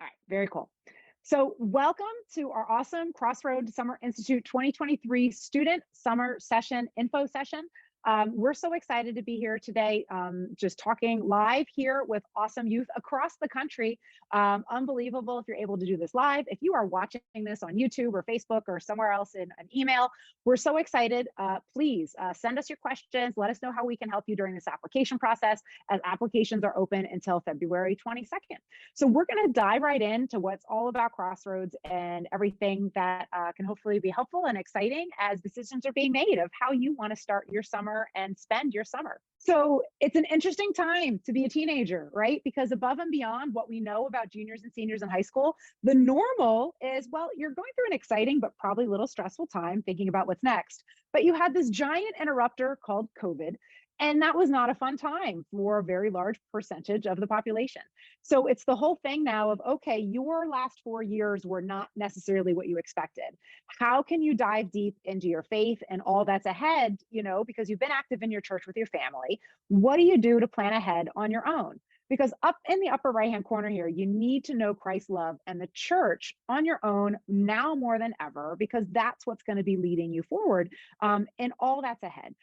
All right, very cool. So, welcome to our awesome Crossroads Summer Institute 2023 Student Summer Session Info Session. We're so excited to be here today, just talking live here with awesome youth across the country. Unbelievable if you're able to do this live. If you are watching this on YouTube or Facebook or somewhere else in an email, we're so excited. Please send us your questions. Let us know how we can help you during this application process, as applications are open until February 22nd. So we're going to dive right into what's all about Crossroads and everything that can hopefully be helpful and exciting as decisions are being made of how you want to start your summer and spend your summer. So it's an interesting time to be a teenager, right? Because above and beyond what we know about juniors and seniors in high school, the normal is, well, you're going through an exciting but probably a little stressful time thinking about what's next. But you had this giant interrupter called COVID, and that was not a fun time for a very large percentage of the population. So it's the whole thing now of, okay, your last 4 years were not necessarily what you expected. How can you dive deep into your faith and all that's ahead, because you've been active in your church with your family? What do you do to plan ahead on your own? Because up in the upper right hand corner here, you need to know Christ's love and the church on your own now more than ever, because that's what's going to be leading you forward, and all that's ahead.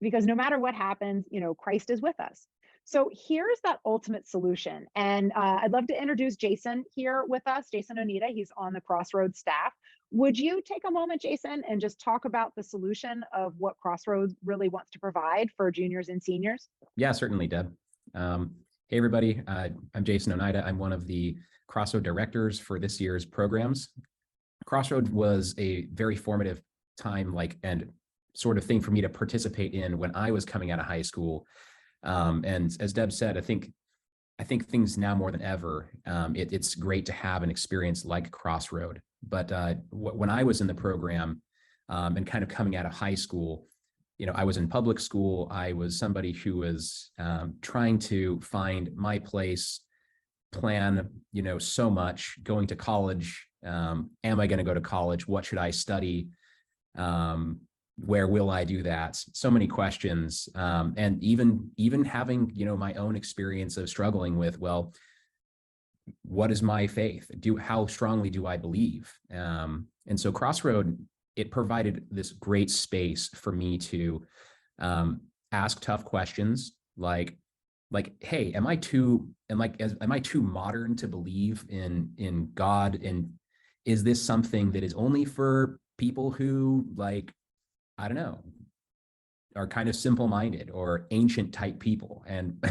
Because no matter what happens, Christ is with us. So here's that ultimate solution. And I'd love to introduce Jason here with us, Jason Onita. He's on the Crossroads staff. Would you take a moment, Jason, and just talk about the solution of what Crossroads really wants to provide for juniors and seniors? Yeah, certainly, Deb. Hey, everybody. I'm Jason Onita. I'm one of the Crossroad directors for this year's programs. Crossroad was a very formative time, and sort of thing for me to participate in when I was coming out of high school. And as Deb said, I think things now more than ever, it's great to have an experience like Crossroad. But when I was in the program and kind of coming out of high school, I was in public school. I was somebody who was trying to find my place, plan, so much, going to college. Am I going to go to college? What should I study? Where will I do that? So many questions. And even having, my own experience of struggling with, well, what is my faith? How strongly do I believe? And so Crossroad, it provided this great space for me to ask tough questions like, hey, am I too modern to believe in God? And is this something that is only for people who, I don't know, are kind of simple-minded or ancient type people? And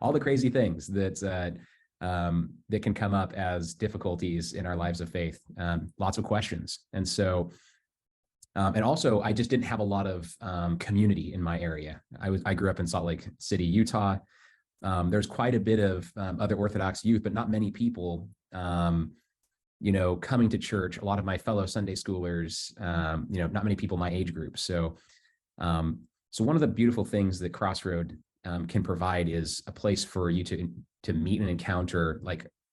all the crazy things that can come up as difficulties in our lives of faith. Lots of questions. And so and also, I just didn't have a lot of community in my area. I grew up in Salt Lake City, Utah. There's quite a bit of other Orthodox youth, but not many people coming to church. A lot of my fellow Sunday schoolers, not many people my age group. So one of the beautiful things that Crossroad can provide is a place for you to meet and encounter,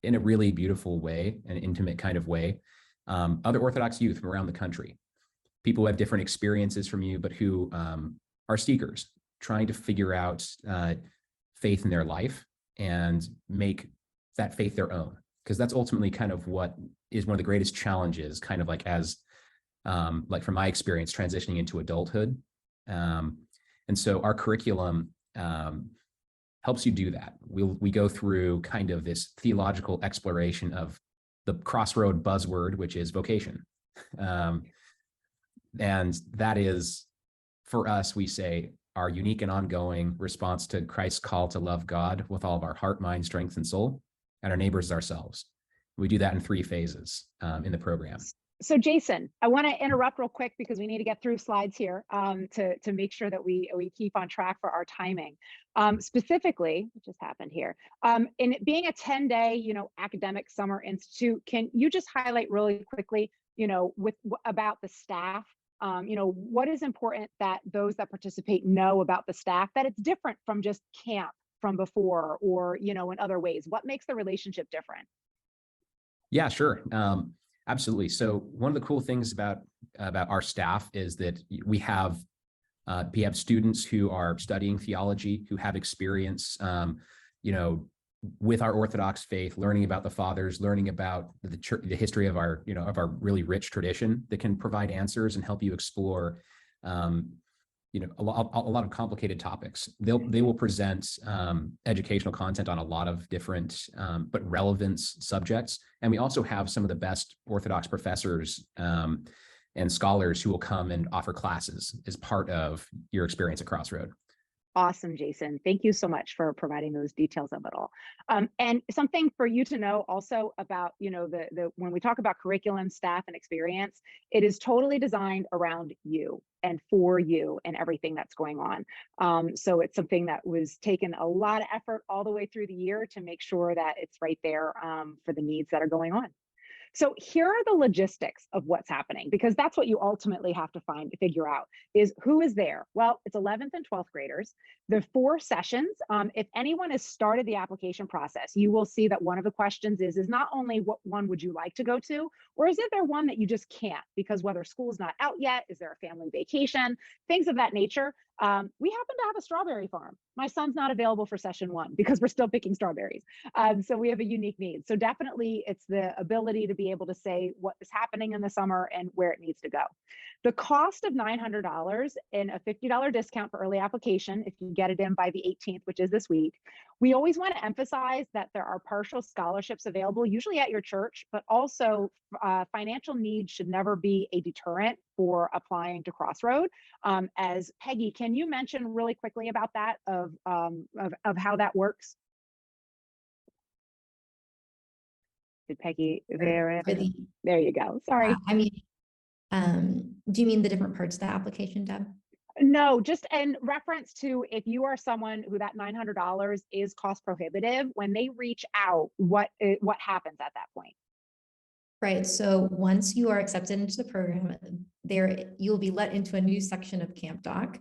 in a really beautiful way, an intimate kind of way, other Orthodox youth from around the country. People who have different experiences from you, but who are seekers, trying to figure out faith in their life and make that faith their own. Because that's ultimately kind of what is one of the greatest challenges, kind of as from my experience transitioning into adulthood. And so our curriculum helps you do that. We go through kind of this theological exploration of the Crossroad buzzword, which is vocation. And that is, for us, we say, our unique and ongoing response to Christ's call to love God with all of our heart, mind, strength, and soul, and our neighbors as ourselves. We do that in 3 phases in the program. So Jason, I want to interrupt real quick because we need to get through slides here to make sure that we keep on track for our timing. Specifically, what just happened here, in it being a 10-day, academic summer institute, can you just highlight really quickly, about the staff? What is important that those that participate know about the staff, that it's different from just camp from before, or, in other ways? What makes the relationship different? Yeah, sure. Absolutely. So one of the cool things about our staff is that we have students who are studying theology, who have experience, with our Orthodox faith, learning about the fathers, learning about the church, the history of our, of our really rich tradition that can provide answers and help you explore, a lot of complicated topics. They will present educational content on a lot of different but relevance subjects. And we also have some of the best Orthodox professors and scholars who will come and offer classes as part of your experience at Crossroad. Awesome, Jason. Thank you so much for providing those details of it all. And something for you to know also about, when we talk about curriculum, staff, and experience, it is totally designed around you and for you and everything that's going on. So it's something that was taken a lot of effort all the way through the year to make sure that it's right there for the needs that are going on. So here are the logistics of what's happening, because that's what you ultimately have to figure out is who is there. Well, it's 11th and 12th graders. The 4 sessions, if anyone has started the application process, you will see that one of the questions is not only what one would you like to go to, or is there one that you just can't, because whether school's not out yet, is there a family vacation, things of that nature. We happen to have a strawberry farm. My son's not available for session 1 because we're still picking strawberries. So we have a unique need. So definitely it's the ability to be able to say what is happening in the summer and where it needs to go. The cost of $900 and a $50 discount for early application, if you get it in by the 18th, which is this week. We always want to emphasize that there are partial scholarships available, usually at your church, but also financial needs should never be a deterrent for applying to Crossroad. As Peggy, can you mention really quickly about that of how that works? Did Peggy there you go. Sorry. I mean, do you mean the different parts of the application, Deb? No, just in reference to if you are someone who that $900 is cost prohibitive, when they reach out, what happens at that point? Right. So once you are accepted into the program, you'll be let into a new section of Camp Doc,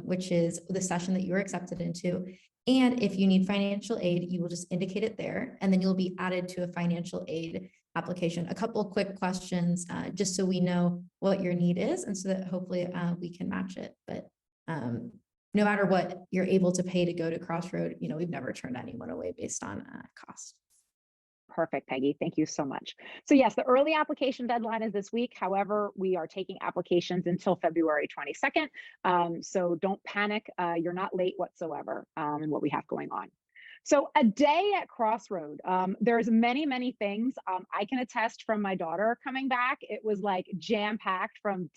which is the session that you're accepted into. And if you need financial aid, you will just indicate it there, and then you'll be added to a financial aid application. A couple of quick questions, just so we know what your need is, and so that hopefully we can match it. But no matter what you're able to pay to go to Crossroad, we've never turned anyone away based on cost. Perfect, Peggy. Thank you so much. So yes, the early application deadline is this week. However, we are taking applications until February 22nd. So don't panic. You're not late whatsoever in what we have going on. So a day at Crossroad, there's many things. I can attest from my daughter coming back. It was like jam-packed from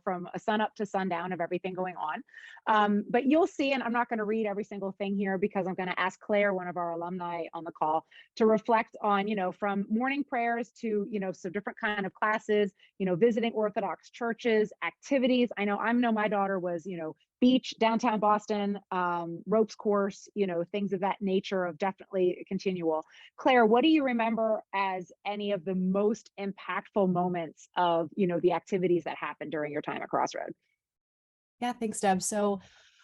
from a sun up to sundown of everything going on. But you'll see, and I'm not going to read every single thing here because I'm going to ask Claire, one of our alumni on the call, to reflect on, from morning prayers to, some different kind of classes, visiting Orthodox churches, activities. I know my daughter was, beach, downtown Boston, ropes course, things of that nature of definitely continual. Claire, what do you remember as any of the most impactful moments of, the activities that happened during your time at Crossroad? Yeah, thanks, Deb. So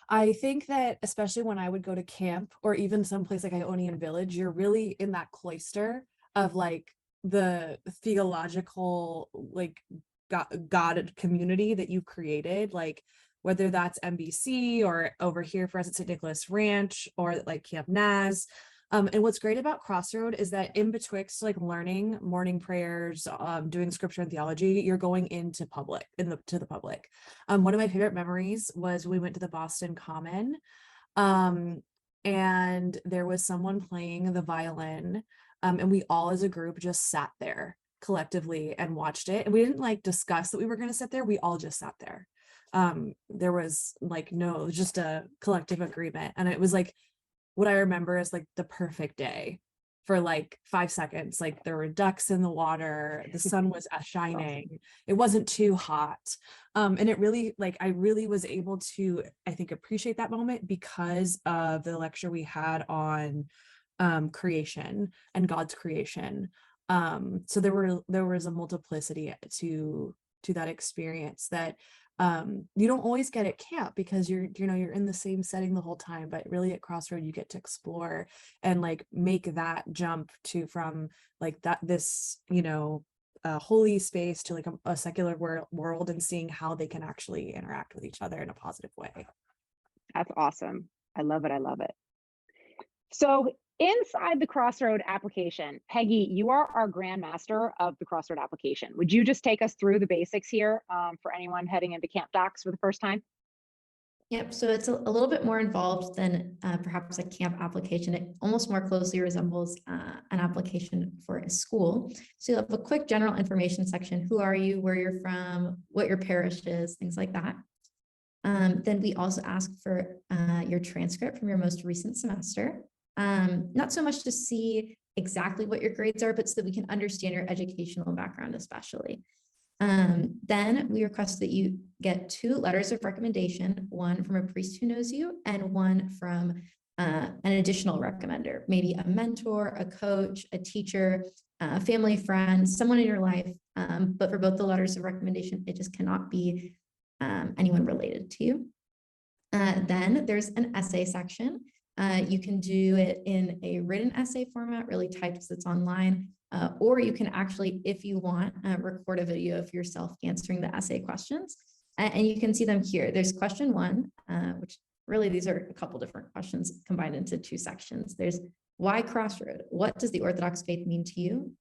I think that especially when I would go to camp or even someplace like Ionian Village, you're really in that cloister of like the theological, like God community that you've created, like whether that's MBC or over here for us at St. Nicholas Ranch or like Camp Naz. And what's great about Crossroad is that in betwixt like learning morning prayers, doing scripture and theology, you're going into to the public. One of my favorite memories was we went to the Boston Common, and there was someone playing the violin, and we all as a group just sat there collectively and watched it. And we didn't like discuss that we were going to sit there. We all just sat there. There was like just a collective agreement, and it was like what I remember is like the perfect day for like 5 seconds. Like there were ducks in the water, the sun was shining, it wasn't too hot, and it really I really was able to, I think, appreciate that moment because of the lecture we had on creation and God's creation. So there was a multiplicity to that experience that you don't always get at camp because you're in the same setting the whole time, but really at Crossroad you get to explore and like make that jump from like this holy space to like a secular world and seeing how they can actually interact with each other in a positive way. That's awesome. I love it. So inside the Crossroad application, Peggy, you are our grandmaster of the Crossroad application. Would you just take us through the basics here for anyone heading into Camp Docs for the first time? Yep, so it's a little bit more involved than perhaps a camp application. It almost more closely resembles an application for a school. So you'll have a quick general information section. Who are you, where you're from, what your parish is, things like that. Then we also ask for your transcript from your most recent semester. Not so much to see exactly what your grades are, but so that we can understand your educational background especially. Then we request that you get 2 letters of recommendation, one from a priest who knows you and one from an additional recommender, maybe a mentor, a coach, a teacher, a family friend, someone in your life. But for both the letters of recommendation, it just cannot be anyone related to you. Then there's an essay section. You can do it in a written essay format, really typed as it's online. Or you can actually, if you want, record a video of yourself answering the essay questions. And you can see them here. There's question 1, which really these are a couple different questions combined into 2 sections. There's why Crossroad? What does the Orthodox faith mean to you?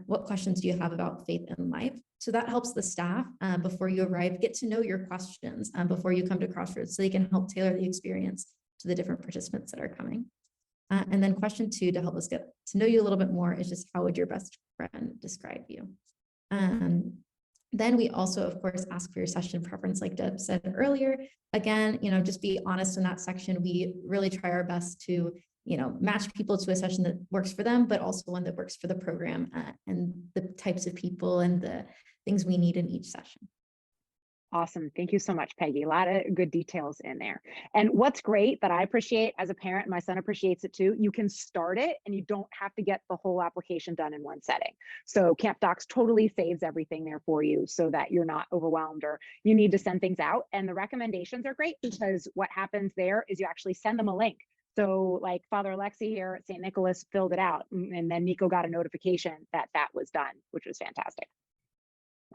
What questions do you have about faith in life? So that helps the staff before you arrive, get to know your questions before you come to Crossroads so they can help tailor the experience to the different participants that are coming. And then question 2 to help us get to know you a little bit more is just how would your best friend describe you? Then we also, of course, ask for your session preference, like Deb said earlier. Again, just be honest in that section. We really try our best to, match people to a session that works for them, but also one that works for the program and the types of people and the things we need in each session. Awesome. Thank you so much, Peggy. A lot of good details in there. And what's great that I appreciate as a parent, my son appreciates it too, you can start it and you don't have to get the whole application done in one setting. So Camp Docs totally saves everything there for you so that you're not overwhelmed or you need to send things out. And the recommendations are great because what happens there is you actually send them a link. So like Father Alexi here at St. Nicholas filled it out and then Nico got a notification that that was done, which was fantastic.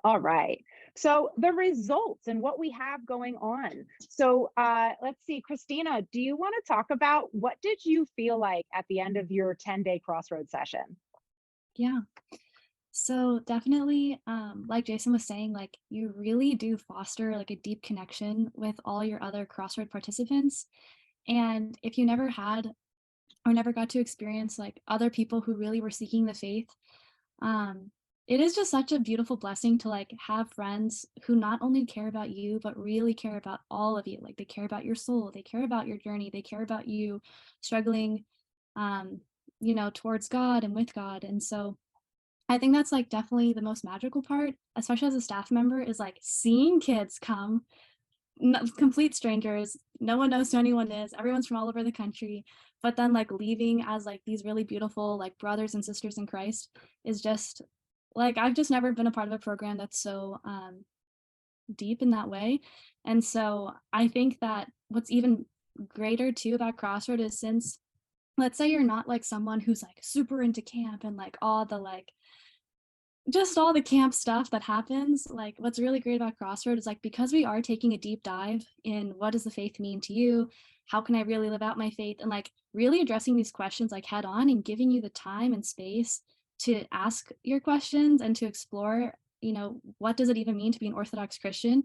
All right, so the results and what we have going on. So let's see, Christina, do you want to talk about what did you feel like at the end of your 10-day Crossroads session? Yeah, so definitely, like Jason was saying, like you really do foster like a deep connection with all your other Crossroad participants. And if you never had or never got to experience like other people who really were seeking the faith, it is just such a beautiful blessing to like have friends who not only care about you, but really care about all of you. Like they care about your soul, they care about your journey, they care about you struggling, towards God and with God. And so I think that's like definitely the most magical part, especially as a staff member, is like seeing kids come, complete strangers, no one knows who anyone is, everyone's from all over the country, but then like leaving as like these really beautiful like brothers and sisters in Christ is just like I've just never been a part of a program that's so deep in that way. And so I think that what's even greater too about Crossroad is, since let's say you're not like someone who's like super into camp and like all the like just all the camp stuff that happens, like what's really great about Crossroad is like because we are taking a deep dive in what does the faith mean to you, how can I really live out my faith, and like really addressing these questions like head on and giving you the time and space to ask your questions and to explore, what does it even mean to be an Orthodox Christian?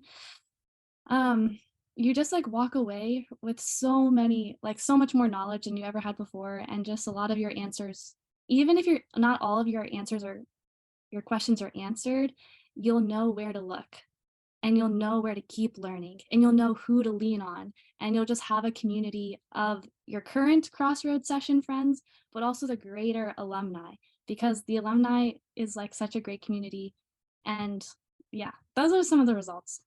You just like walk away with so much more knowledge than you ever had before, and just a lot of your answers, even if you're not all of your answers or your questions are answered, you'll know where to look and you'll know where to keep learning and you'll know who to lean on, and you'll just have a community of your current Crossroads session friends, but also the greater alumni, because the alumni is like such a great community. And yeah, those are some of the results.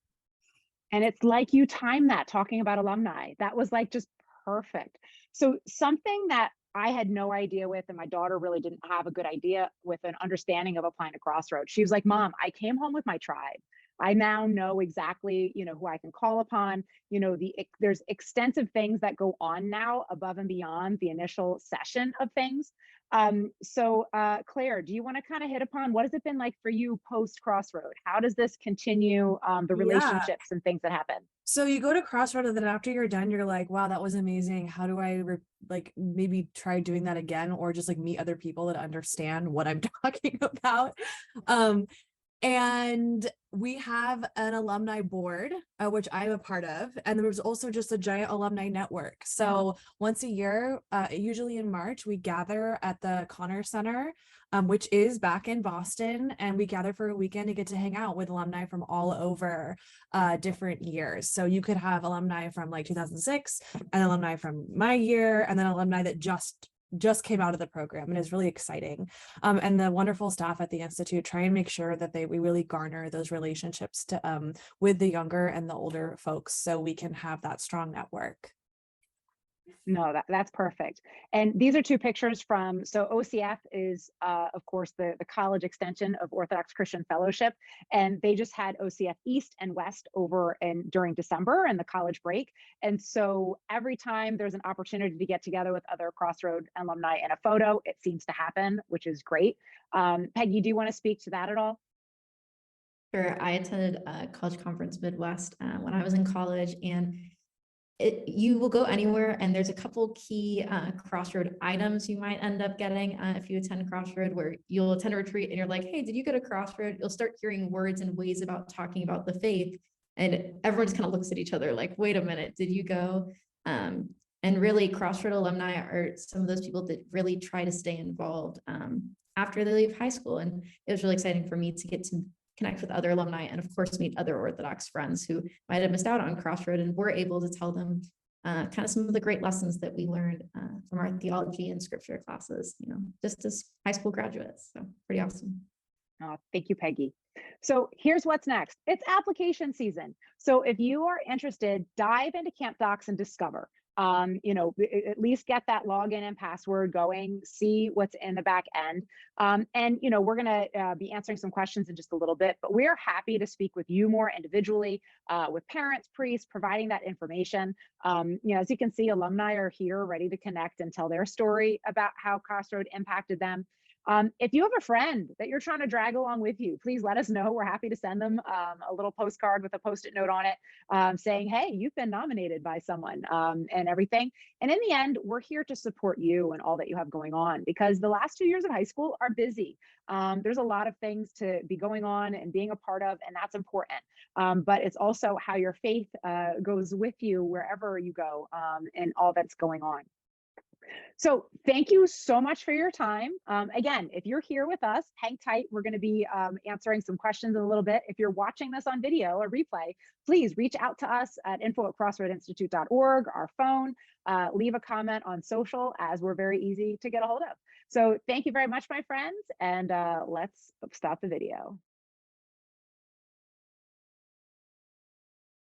And it's like you timed that talking about alumni. That was like just perfect. So something that I had no idea with, and my daughter really didn't have a good idea with an understanding of applying to Crossroads. She was like, Mom, I came home with my tribe. I now know exactly, who I can call upon. There's extensive things that go on now above and beyond the initial session of things. So Claire, do you want to kind of hit upon what has it been like for you post Crossroad? How does this continue the relationships and things that happen? So you go to Crossroad, and then after you're done, you're like, wow, that was amazing. How do I like maybe try doing that again, or just like meet other people that understand what I'm talking about? And we have an alumni board, which I'm a part of, and there's also just a giant alumni network. So once a year, usually in March, we gather at the Connor Center, which is back in Boston, and we gather for a weekend to get to hang out with alumni from all over different years. So you could have alumni from like 2006, and alumni from my year, and then alumni that just came out of the program, and it's really exciting. And the wonderful staff at the Institute try and make sure that we really garner those relationships to with the younger and the older folks, so we can have that strong network. No, that's perfect. And these are two pictures from, so OCF is, of course, the college extension of Orthodox Christian Fellowship. And they just had OCF East and West over during December and the college break. And so every time there's an opportunity to get together with other Crossroad alumni in a photo, it seems to happen, which is great. Peggy, do you want to speak to that at all? Sure. I attended a College Conference Midwest when I was in college, and you will go anywhere, and there's a couple key Crossroad items you might end up getting if you attend Crossroad, where you'll attend a retreat and you're like, hey, did you go to Crossroad? You'll start hearing words and ways about talking about the faith, and everyone just kind of looks at each other like, wait a minute, did you go? And really, Crossroad alumni are some of those people that really try to stay involved after they leave high school. And it was really exciting for me to get to connect with other alumni, and of course meet other Orthodox friends who might have missed out on Crossroad, and we're able to tell them kind of some of the great lessons that we learned from our theology and scripture classes, just as high school graduates. So pretty awesome. Oh, thank you, Peggy. So here's what's next. It's application season. So if you are interested, dive into Camp Docs and discover. At least get that login and password going, see what's in the back end. And we're going to be answering some questions in just a little bit, but we're happy to speak with you more individually, with parents, priests, providing that information. As you can see, alumni are here ready to connect and tell their story about how Crossroad impacted them. If you have a friend that you're trying to drag along with you, please let us know. We're happy to send them a little postcard with a Post-it note on it saying, hey, you've been nominated by someone and everything. And in the end, we're here to support you and all that you have going on, because the last 2 years of high school are busy. There's a lot of things to be going on and being a part of, and that's important. But it's also how your faith goes with you wherever you go and all that's going on. So thank you so much for your time. Again, if you're here with us, hang tight. We're going to be answering some questions in a little bit. If you're watching this on video or replay, please reach out to us at info@crossroadinstitute.org, our phone, leave a comment on social, as we're very easy to get a hold of. So thank you very much, my friends, and let's stop the video.